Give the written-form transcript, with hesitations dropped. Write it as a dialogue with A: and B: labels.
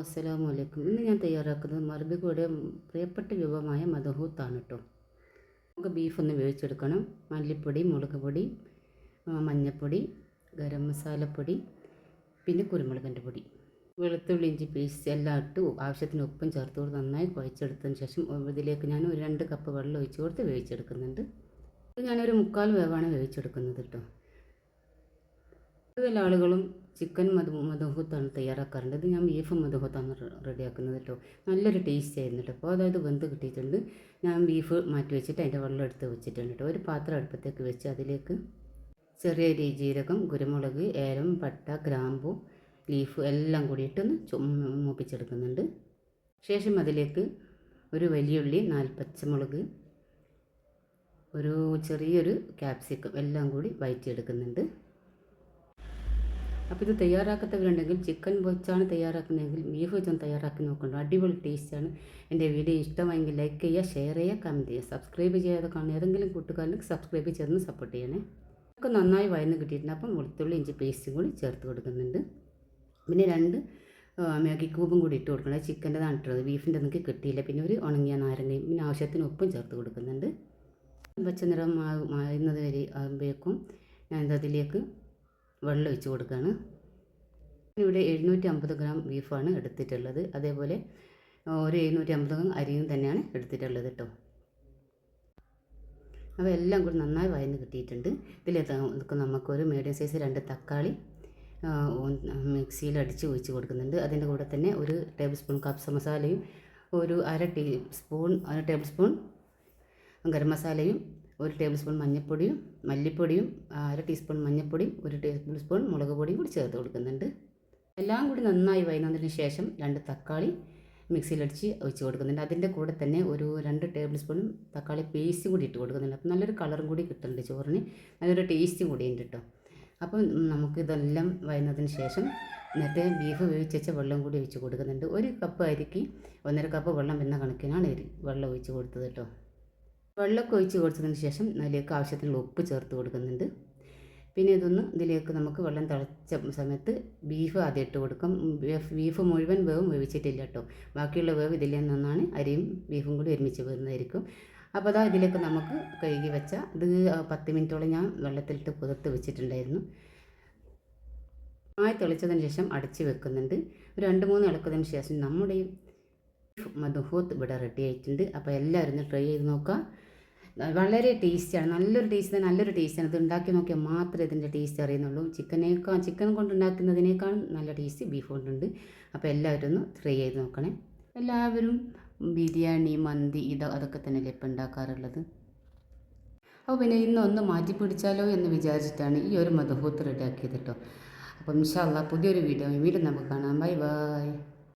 A: അസ്സലാമു അലൈക്കും. ഇന്ന് ഞാൻ തയ്യാറാക്കുന്നത് മർബികയുടെ പ്രിയപ്പെട്ട വിഭവമായ മദ്ഹൂത്താണ് കേട്ടോ. നമുക്ക് ബീഫ് ഒന്ന് വേവിച്ചെടുക്കണം. മല്ലിപ്പൊടി, മുളക് പൊടി, മഞ്ഞൾപ്പൊടി, ഗരം മസാലപ്പൊടി, പിന്നെ കുരുമുളകിൻ്റെ പൊടി, വെളുത്തുള്ളി ഇഞ്ചി പേസ്റ്റ് എല്ലാം ഇട്ട് ആവശ്യത്തിന് ഉപ്പും ചേർത്ത് കൊടുത്ത് നന്നായി കുഴച്ചെടുത്തതിന് ശേഷം ഇതിലേക്ക് ഞാൻ ഒരു 2 കപ്പ് വെള്ളം ഒഴിച്ച് കൊടുത്ത് വേവിച്ചെടുക്കുന്നുണ്ട്. ഞാനൊരു 3/4 വേവാണ് വേവിച്ചെടുക്കുന്നത് കേട്ടോ. കൂടുതൽ ആളുകളും ചിക്കൻ മദ്ഹൂത്താണ് തയ്യാറാക്കാറുണ്ട്. ഇത് ഞാൻ ബീഫ് മദ്ഹൂത്താണ് റെഡിയാക്കുന്നത് കേട്ടോ. നല്ലൊരു ടേസ്റ്റ് ആയിരുന്നു കേട്ടോ. അപ്പോൾ അതായത് വെന്ത് കിട്ടിയിട്ടുണ്ട്. ഞാൻ ബീഫ് മാറ്റി വെച്ചിട്ട് അതിൻ്റെ വെള്ളം എടുത്ത് വെച്ചിട്ടുണ്ട് കേട്ടോ. ഒരു പാത്രം അടുപ്പത്തേക്ക് വെച്ച് അതിലേക്ക് ചെറിയ ജീരകം, കുരുമുളക്, ഏലം, പട്ട, ഗ്രാമ്പു, ലീഫ് എല്ലാം കൂടിയിട്ടൊന്ന് മൂപ്പിച്ചെടുക്കുന്നുണ്ട്. ശേഷം അതിലേക്ക് ഒരു വലിയുള്ളി, 4 പച്ചമുളക്, ഒരു ചെറിയൊരു ക്യാപ്സിക്കം എല്ലാം കൂടി വഴറ്റിയെടുക്കുന്നുണ്ട്. അപ്പോൾ ഇത് തയ്യാറാക്കാത്തവരുണ്ടെങ്കിൽ ചിക്കൻ വെച്ചാണ് തയ്യാറാക്കുന്നതെങ്കിൽ ബീഫ് വെച്ചാണ് തയ്യാറാക്കി നോക്കണം. അടിപൊളി ടേസ്റ്റാണ്. എൻ്റെ വീഡിയോ ഇഷ്ടമായെങ്കിൽ ലൈക്ക് ചെയ്യുക, ഷെയർ ചെയ്യുക, കമൻറ്റ് ചെയ്യുക. സബ്സ്ക്രൈബ് ചെയ്യാതെ കാണുന്ന ഏതെങ്കിലും കൂട്ടുകാരന് സബ്സ്ക്രൈബ് ചെയ്തൊന്ന് സപ്പോർട്ട് ചെയ്യണേ. ഒക്കെ നന്നായി വഴന്ന് കിട്ടിയിട്ടുണ്ട്. അപ്പം വെളുത്തുള്ളി ഇഞ്ചി പേസ്റ്റും കൂടി ചേർത്ത് കൊടുക്കുന്നുണ്ട്. പിന്നെ 2 മാഗി ക്യൂബും കൂടി ഇട്ട് കൊടുക്കണം. ചിക്കൻ്റെതാണ് ഇട്ടത്, ബീഫിൻ്റെ ഒന്നും കിട്ടിയില്ല. പിന്നെ ഒരു ഉണങ്ങിയ നാരങ്ങയും പിന്നെ ആവശ്യത്തിന് ഉപ്പും ചേർത്ത് കൊടുക്കുന്നുണ്ട്. പച്ചനിറം മാറുന്നത് വരെ ആകുമ്പോഴേക്കും ഞാൻ അതിലേക്ക് വെള്ളം ഒഴിച്ച് കൊടുക്കുകയാണ്. ഇവിടെ 750 ഗ്രാം ബീഫാണ് എടുത്തിട്ടുള്ളത്. അതേപോലെ ഒരു 750 ഗ്രാം അരിയും തന്നെയാണ് എടുത്തിട്ടുള്ളത് കേട്ടോ. അപ്പോൾ എല്ലാം കൂടി നന്നായി വഴന്ന് കിട്ടിയിട്ടുണ്ട്. ഇതിലേക്ക് നമുക്കൊരു മീഡിയം സൈസ് 2 തക്കാളി മിക്സിയിൽ അടിച്ച് ഒഴിച്ച് കൊടുക്കുന്നുണ്ട്. അതിൻ്റെ കൂടെ തന്നെ ഒരു ടേബിൾ സ്പൂൺ കപ്സ മസാലയും, ഒരു അര ടേബിൾ സ്പൂൺ ഗരം മസാലയും, ഒരു ടേബിൾ സ്പൂൺ മഞ്ഞൾപ്പൊടിയും, മല്ലിപ്പൊടിയും, അര ടീസ്പൂൺ മഞ്ഞൾപ്പൊടിയും, ഒരു ടേബിൾ സ്പൂൺ മുളക് പൊടിയും കൂടി ചേർത്ത് കൊടുക്കുന്നുണ്ട്. എല്ലാം കൂടി നന്നായി വഴന്നതിന് ശേഷം 2 തക്കാളി മിക്സിയിലടിച്ച് ഒഴിച്ച് കൊടുക്കുന്നുണ്ട്. അതിൻ്റെ കൂടെ തന്നെ ഒരു 2 ടേബിൾ സ്പൂണും തക്കാളി പേസ്റ്റും കൂടി ഇട്ട് കൊടുക്കുന്നുണ്ട്. അപ്പോൾ നല്ലൊരു കളറും കൂടി കിട്ടുന്നുണ്ട് ചോറിന്, നല്ലൊരു ടേസ്റ്റും കൂടി ഉണ്ട് കേട്ടോ. അപ്പം നമുക്കിതെല്ലാം വഴന്നതിന് ശേഷം നേരത്തെ ബീഫ് വേവിച്ച് വെച്ച വെള്ളം കൂടി ഒഴിച്ച് കൊടുക്കുന്നുണ്ട്. 1 കപ്പ് അരിക്ക് 1.5 കപ്പ് വെള്ളം എന്ന കണക്കിനാണ് വെള്ളം ഒഴിച്ച് കൊടുത്തത് കേട്ടോ. വെള്ളമൊക്കെ ഒഴിച്ച് കൊടുത്തതിന് ശേഷം അതിലേക്ക് ആവശ്യത്തിനുള്ള ഉപ്പ് ചേർത്ത് കൊടുക്കുന്നുണ്ട്. പിന്നെ ഇതിലേക്ക് നമുക്ക് വെള്ളം തിളച്ച സമയത്ത് ബീഫ് ആദ്യം ഇട്ട് കൊടുക്കും. ബീഫ് മുഴുവൻ വേവും വേവിച്ചിട്ടില്ല കേട്ടോ. ബാക്കിയുള്ള വേവ് ഇതിൽ നിന്നാണ് അരിയും ബീഫും കൂടി ഒരുമിച്ച് വരുന്നതായിരിക്കും. അപ്പോൾ അതാ ഇതിലേക്ക് നമുക്ക് കഴുകി വെച്ച ഇത് 10 മിനിറ്റോളം ഞാൻ വെള്ളത്തിലിട്ട് കുതിർത്ത് വെച്ചിട്ടുണ്ടായിരുന്നു. നന്നായി തെളിച്ചതിന് ശേഷം അടച്ച് വെക്കുന്നുണ്ട്. ഒരു 2-3 ഇളക്കതിന് ശേഷം നമ്മുടെ മദ്ഹൂത്ത് ഇവിടെ റെഡി ആയിട്ടുണ്ട്. അപ്പോൾ എല്ലാവരും ഒന്ന് ട്രൈ ചെയ്ത് നോക്കുക. വളരെ ടേസ്റ്റിയാണ്, നല്ലൊരു ടേസ്റ്റാണ്. ഇത് ഉണ്ടാക്കി നോക്കിയാൽ മാത്രമേ ഇതിൻ്റെ ടേസ്റ്റ് അറിയുന്നുള്ളൂ. ചിക്കൻ കൊണ്ട് ഉണ്ടാക്കുന്നതിനേക്കാൾ നല്ല ടേസ്റ്റ് ബീഫ് കൊണ്ടുണ്ട്. അപ്പോൾ എല്ലാവരും ഒന്ന് ട്രൈ ചെയ്ത് നോക്കണേ. എല്ലാവരും ബിരിയാണി, മന്തി അതൊക്കെ തന്നെയല്ലേ ഇപ്പം ഉണ്ടാക്കാറുള്ളത്. അപ്പോൾ പിന്നെ ഇന്നൊന്ന് മാറ്റി പിടിച്ചാലോ എന്ന് വിചാരിച്ചിട്ടാണ് ഈ ഒരു മദ്ഹൂത്ത് റെഡിയാക്കിയത് കേട്ടോ. അപ്പോൾ ഇൻഷാ അല്ലാഹ് പുതിയൊരു വീഡിയോ വീണ്ടും നമുക്ക് കാണാം. Bye bye.